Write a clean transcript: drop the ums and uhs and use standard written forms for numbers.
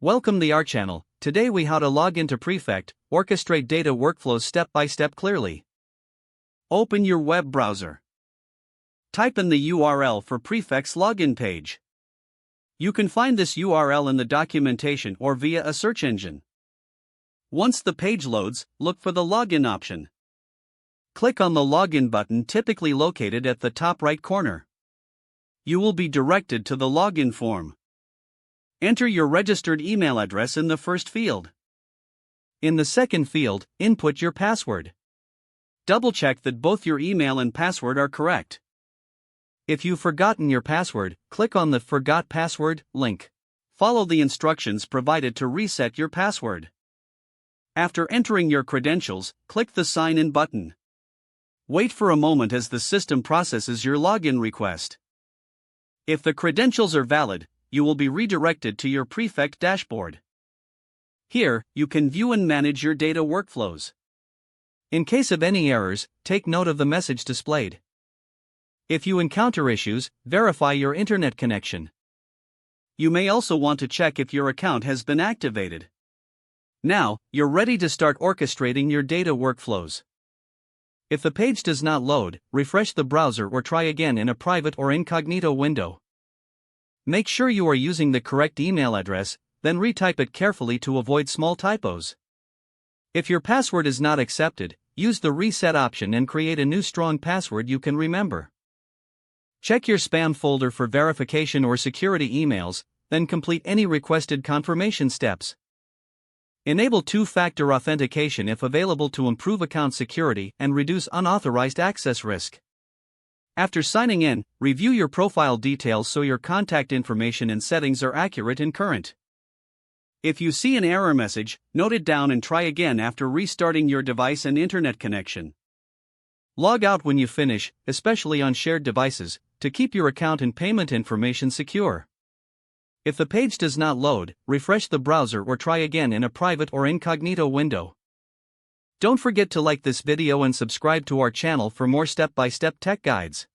Welcome to our channel. Today we how to log into Prefect, orchestrate data workflows step by step clearly. Open your web browser. Type in the URL for Prefect's login page. You can find this URL in the documentation or via a search engine. Once the page loads, look for the login option. Click on the login button typically located at the top right corner. You will be directed to the login form. Enter your registered email address in the first field. In the second field, input your password. Double-check that both your email and password are correct. If you've forgotten your password, click on the Forgot Password link. Follow the instructions provided to reset your password. After entering your credentials, click the Sign In button. Wait for a moment as the system processes your login request. If the credentials are valid, you will be redirected to your Prefect dashboard. Here, you can view and manage your data workflows. In case of any errors, take note of the message displayed. If you encounter issues, verify your internet connection. You may also want to check if your account has been activated. Now, you're ready to start orchestrating your data workflows. If the page does not load, refresh the browser or try again in a private or incognito window. Make sure you are using the correct email address, then retype it carefully to avoid small typos. If your password is not accepted, use the reset option and create a new strong password you can remember. Check your spam folder for verification or security emails, then complete any requested confirmation steps. Enable two-factor authentication if available to improve account security and reduce unauthorized access risk. After signing in, review your profile details so your contact information and settings are accurate and current. If you see an error message, note it down and try again after restarting your device and internet connection. Log out when you finish, especially on shared devices, to keep your account and payment information secure. If the page does not load, refresh the browser or try again in a private or incognito window. Don't forget to like this video and subscribe to our channel for more step-by-step tech guides.